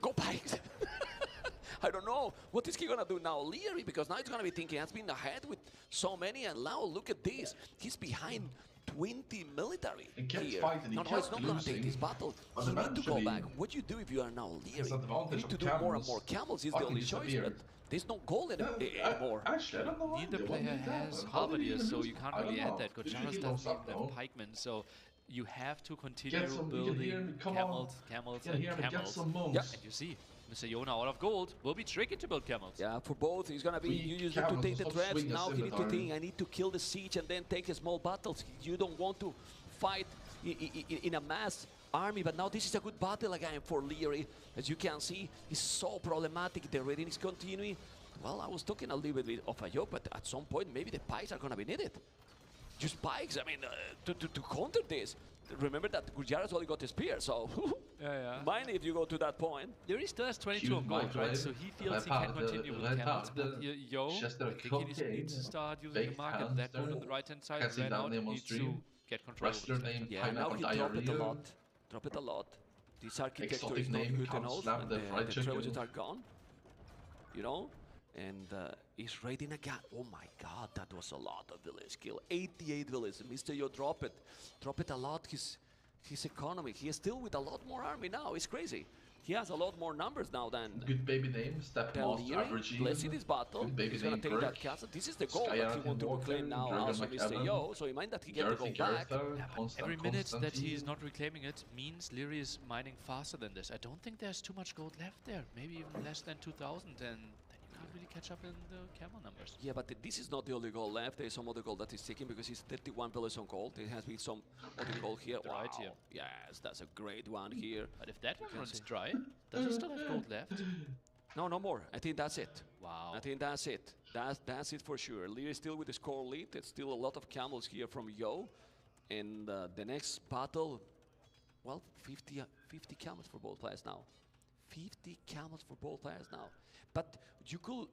Go Pikes. I don't know. What is he going to do now? Leary, because now he's going to be thinking, has been ahead with so many, and now look at this. He's behind 20 military He kept here. fighting, he No, he's kept not going to take losing, this battle. but You need to go eventually back. What do you do if you are now Leary? his You advantage need of to do more and camels more camels is the fucking only choice, but disappeared. there's no gold anymore. Actually, I don't know why Neither they player wouldn't do that. has How did he halberdiers, even so lose? you can't I don't really add know. that. Usually Gojaras he doesn't goes up, even though. have pikemen, so you have to continue Get some, you can hear building me, come camels, on. camels, Yeah, and here, get camels. some moves. Yeah. And you see, Mr. Yona out of gold will be tricky to build camels. Yeah, for both, he's gonna be. We You use it to camels, take the stop threats. swinging Now he need to scimitar. think. I need to kill the siege and then take small battles. You don't want to fight in a mass army, but now this is a good battle again for Leary. As you can see, it's so problematic. The raiding is continuing. Well, I was talking a little bit of a joke, but at some point maybe the pikes are gonna be needed. Just pikes. I mean, to counter this. Remember that Gurjaras only got a spear, so Yeah. mind if you go to that point. Leary still has 22 Cute on gold, right? microwave, So he feels he can continue with camels. But Yo, Chester I think he cocaine, needs to start using the baked market. That one on the hamster, right-hand side, cats ran down out, them on needs to stream, get control of wrestler the named Yeah, now Pineapple he dropped it a Diarrhea. lot. Drop it a lot. This architecture Exotic is not name, good can't enough, slap and the the fried chicken. trebuchets are gone. You know? And he's raiding again. Oh my god, that was a lot of village kill. 88 villages. Mr. Yo, drop it. Drop it a lot. His economy. He is still with a lot more army now. It's crazy. He has a lot more numbers now than Good baby name, Stepmaster Leary. Average. Let's see this battle. Good baby He's gonna name, take that Perk. castle. This is the goal Sky that he Arrow wants to Walker, reclaim now. Dragon Also, Mr. McEvan, Yo. So he might that he get to go Garrison back. Garrison, Every minute that Constantine. he's not reclaiming it means Leary is mining faster than this. I don't think there's too much gold left there. Maybe even less than 2,000, and then you can't really catch up in the camel numbers. Yeah, but this is not the only goal left. There's some other goal that is taken because he's 31 villages on gold. There has been some other goal here. The right Wow. here. Yes, that's a great one here. But if that one can runs see. dry, does he still have gold left? No, no more. I think that's it. Wow. I think that's it. That's it for sure. Leary still with the score lead. There's still a lot of camels here from Yo. in the next battle, well, 50 camels for both players now. 50 camels for both players now. But you could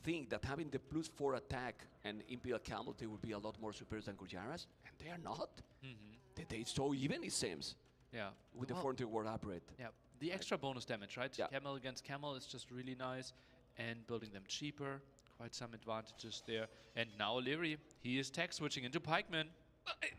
think that having the +4 attack and Imperial Camel, they would be a lot more superior than Gurjaras, and they are not. They're so even, it seems, Yeah. with the Well, Frontier War upgrade. Yeah, the extra bonus damage, right? Yeah. Camel against camel is just really nice, and building them cheaper, quite some advantages there. And now Leary, he is tech switching into pikemen.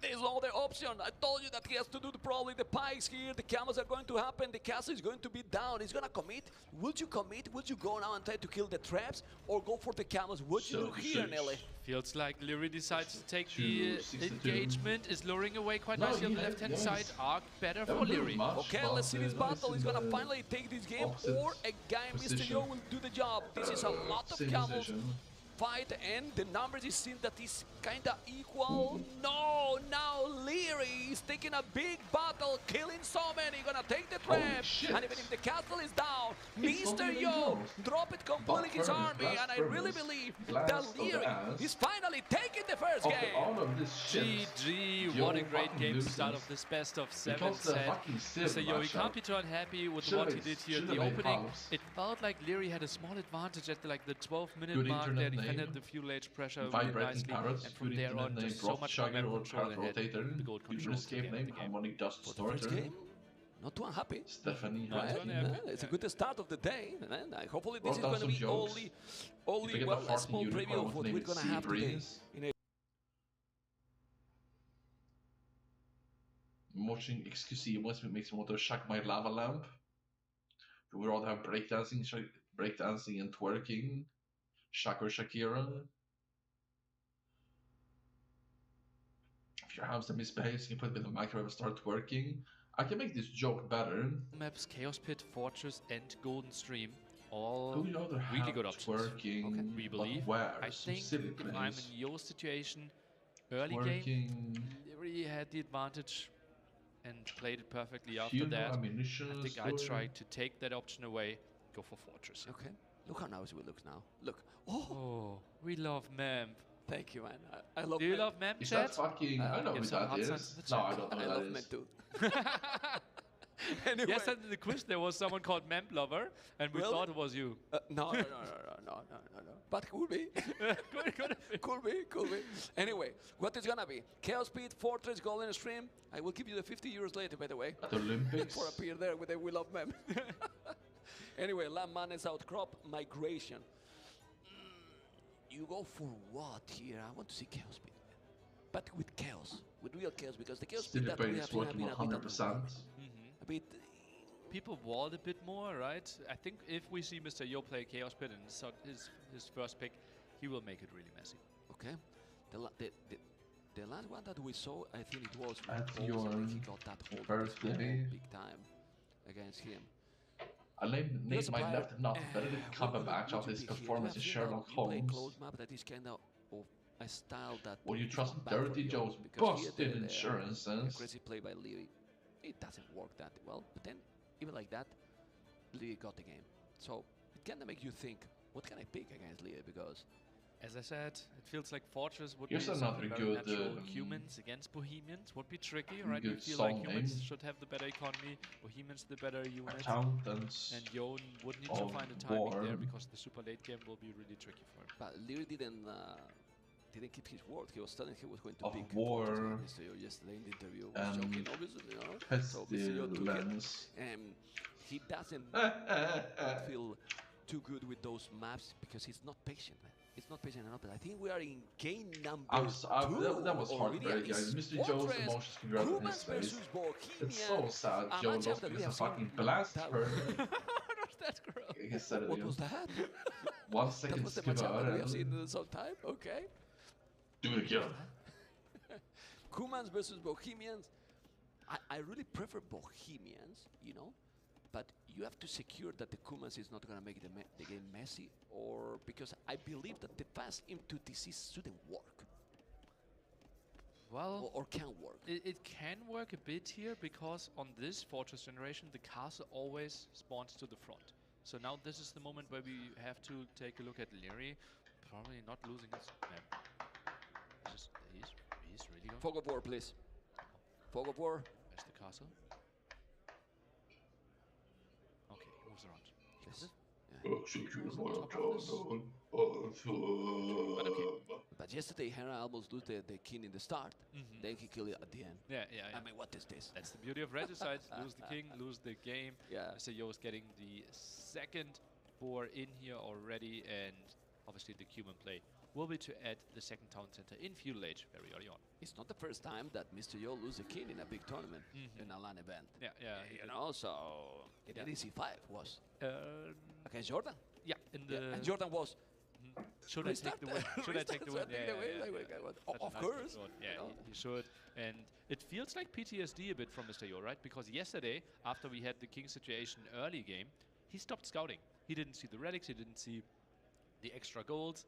There's no other option. I told you that he has to do probably the pikes here. The camels are going to happen. The castle is going to be down. He's going to commit. Would you commit? Would you go now and try to kill the traps or go for the camels? What you do here, Nelly? Feels like Leary decides to take the 262. engagement, is luring away quite No, nicely on the he had- left-hand yes. side. Arc better That for would be Leary. much, Okay, but, let's see this no, it's battle. in He's going to the finally take this game, opposite or again, Mr. position. Yo will do the job. This is a lot of Same camels position. fight, and the numbers is seen that is kind of equal. No, now Leary is taking a big battle, killing so many, gonna take the Holy trap, shit. and even if the castle is down, It's not Mr. even Yo close. drop it completely his Furnace, army, blast and I really furnace, believe blast that of the Leary ass. is finally taking the first After game. all of this shit, GG, Yo what a great fucking game to loses. start of this best of 7 because the set. fucking Civ So Yo, he can't matchup be too unhappy with Should've what he made- did here. should've The made opening, halves. it felt like Leary had a small advantage at like the 12-minute Good mark there. internet Defended name. the fuel age pressure really vibrating nicely, parrots, and from good there on, internet name, just so much Rothschild momentum or control Card ahead. Rotator, The gold good controls escape at the end of name, the game. Harmonic Dust For the first Distorter, game, not too unhappy. Stephanie, Not right? too unhappy. It's a Yeah. good start of the day, and hopefully this Wrote is down going to some be jokes. only If I get well, the a small farting preview unicorn of with what name we're going to have today. Seabreeze. In a Watching Excusemos makes me want to shack my lava lamp. We would rather have breakdancing and twerking. Shak or Shakira. If your hamster misbehaves, you can put it in the microwave and start twerking. I can make this joke better. Maps, Chaos Pit, Fortress, and Golden Stream. All Who would rather really have good options. twerking? Okay. We but believe. where? I Some think silly if I'm place. in your situation, early game, Twerking. Leary had the advantage and played it perfectly after Fuel that. ammunition. I think I store. tried to take that option away, go for Fortress. Okay, look how nice we look now. Look, oh, Oh, we love Memp. thank you, man. I love. Do you men. love Memp, Is chat? that fucking? I know give who some that hot is. signs in the No, chat. I don't know I who love that men is. too. Anyway, Yes, and in the quiz there was someone called Memp Lover, and we Really? thought it was you. no. But could be. Could be. Anyway, what is gonna be? Chaos Pit, Fortress, Golden Stream. I will give you the 50 euros later, by the way. At the Olympics. For appear there with the Will of Mem. Anyway, Lamb Madness Outcrop, Migration. You go for what here? I want to see Chaos Pit. But with chaos, with real chaos, because the Chaos Still Pit that we debate have is been working having a bit 100%. a bit. People walled a bit more, right? I think if we see Mr. Yo play Chaos Pit and his first pick, he will make it really messy. Okay. The last one that we saw, I think it was At Bolsa, your he got that hold birthday. big time against him. I named Here's a my player, left nut better than what Cumberbatch would after you his pick here? performance You as have Sherlock seen that you play Holmes. close map that is kind of a style that Will you is trust not bad for Dirty you, Joe's because here busted the insurances? aggressive play by Leary, it doesn't work that well. But then, even like that, Leary got the game. So it kind of makes you think, what can I pick against Leary? Because As I said, it feels like Fortress would Here's be another something very good, natural. Humans against Bohemians would be tricky, right? You good feel like song humans name. should have the better economy, Bohemians the better unit, Accountants. and Yon would need to of find a timing there war. because the super late game will be really tricky for him. but Leary didn't keep his word. He was telling he was going to Of pick war Fortress against Mr. Yo yesterday in the interview. Was and joking, obviously, you know. So Mr. Yo took it. Pestilence. He doesn't feel too good with those maps because he's not patient, man. It's not patient enough. But I think we are in game number That was two heartbreaking. already, and Mr. it's Joe's Fortress, emotions can grab in his Humans face. versus Bohemia. It's so sad a Joe matchup lost that we because have of fucking seen blast that- her. That girl. I guess that What was that? 1 That second was the skip matchup that we have and seen some time. Okay. do it again. Humans versus Bohemians. I really prefer Bohemians, you know, but you have to secure that the Kumans is not going to make the game messy, or because I believe that the pass into TC shouldn't work, Well, or can work. it can work a bit here because on this Fortress generation, the castle always spawns to the front. So now this is the moment where we have to take a look at Leary, probably not losing his map. He's really going. Fog of War, please. Fog of War. There's the castle. Okay, he moves around. Yes. Execute my my turn. But okay. But yesterday, Hera almost lose the king in the start. Mhm. Then he killed it at the end. Yeah. I mean, what is this? That's the beauty of regicides. Lose the king, lose the game. Yeah. Mr. Yo is getting the second boar in here already, and obviously the Cuban play will be to add the second town center in feudal age very early on. It's not the first time that Mr. Yo lose a king in a big tournament, Mhm. in a LAN event. Yeah. he You did. know, so in Yeah. EC5 was Um, against Jordan. yeah, in the. Yeah, and Jordan was. Mhm. Should I take the win? Should I take the win? Of course. Yeah, you know. he should. And it feels like PTSD a bit from Mr. Yo, right? Because yesterday, after we had the king situation early game, he stopped scouting. He didn't see the relics, he didn't see the extra golds,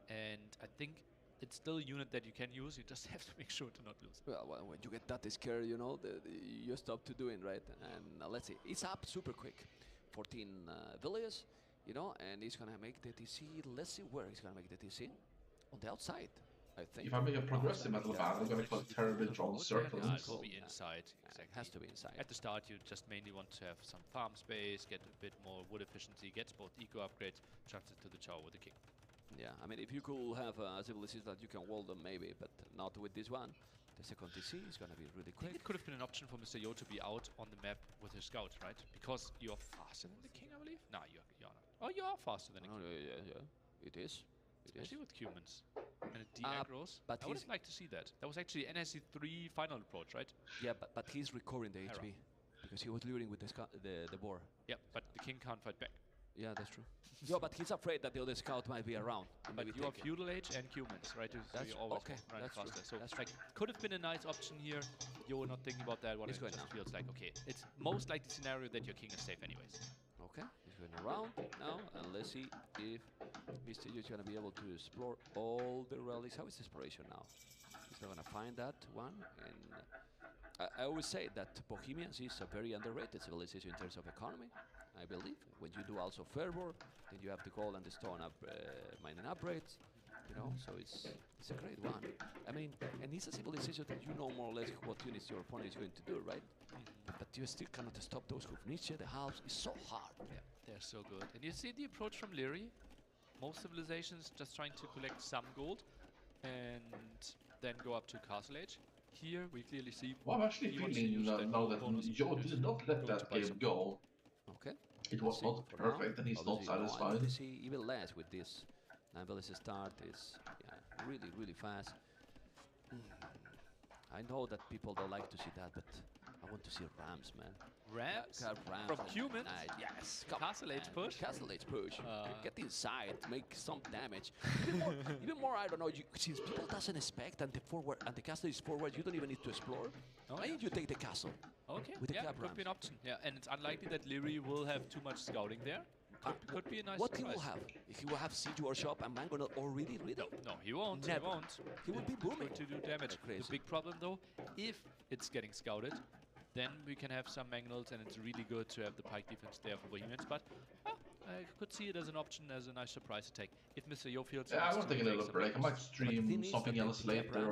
and I think it's still a unit that you can use. You just have to make sure to not lose. Well, when you get that scared, you know, you stop to doing, right? And let's see, it's up super quick. 14 villages, you know, and he's gonna make the TC. Let's see where he's gonna make the TC. On the outside, I think. if I make a progressive metal fan, I'm gonna put terribly drawn circles. Yeah, it will be inside, Yeah, exactly. it has to be inside. At the start, you just mainly want to have some farm space, get a bit more wood efficiency, gets both eco upgrades, chucks it to the tower with the king. Yeah, I mean, if you could have a civilization that you can wall them, maybe, but not with this one. The second TC is gonna be really I think quick. it could have been an option for Mr. Yo to be out on the map with his scout, right? Because you're faster than the king, I believe? Nah, you're not. Oh, you are faster than the Oh, king. yeah, it is. It is. Especially with humans. And it Uh, de-aggroes. but I would he's- have liked to see that. That was actually NSC3 final approach, right? Yeah, but he's recovering the Hera. HP because he was luring with the boar. Yeah, but the king can't fight back. Yeah, that's true. Yeah, but he's afraid that the other scout might be around. And But maybe you are take it. feudal age and humans, right? So That's you always okay, run that's true, faster. So that's like, could have been a nice option here. You're not thinking about that one. He's It going just now. feels like, okay, it's most likely scenario that your king is safe anyways. Okay, he's going around now, and let's see if Mr. Yu is going to be able to explore all the relics. How is exploration now? He's not going to find that one. And I always say that Bohemians is a very underrated civilization in terms of economy, I believe. When you do also fervor, then you have the gold and the stone mining upgrades. You know, so it's a great one. I mean, and it's a civilization that you know more or less what units your opponent is going to do, right? But you still cannot stop those Hufniche, the halves. It's so hard. Yeah, they're so good. And you see the approach from Leary. Most civilizations just trying to collect some gold and then go up to Castle Age. Here we clearly see. Well, I'm actually he wants to feeling use that now that bonus Joe to did not let go that to buy game some go. Okay. It Let's was see not for now. perfect, and he's not Obviously, no, satisfied. and you see even less with this. Nonetheless, start is really fast. I know that people don't like to see that, but I want to see Rams, man. Rams Rams from and humans. yes, come Castle on, Age man. push? Castle Age push. Uh, Get inside, make some damage. Even more, I don't know. Since people doesn't expect and the forward and the castle is forward, you don't even need to explore. Oh, Why yeah. don't you take the castle? Okay, With the yeah, cab could be an rams. option. Yeah, and it's unlikely that Leary will have too much scouting there. Could be a nice What surprise. he will have? He will have Siege Workshop and Mango already. No, he won't. Never. He won't. He will be booming. Going to do damage. Like crazy. The big problem though, if it's getting scouted, then we can have some Mangnals, and it's really good to have the pike defense there for Bohemians. But I could see it as an option, as a nice surprise attack. If Mr. Yo feels Yeah, I wants was to taking a take little some break. I Mangnals. might stream thing is something that else the cab later.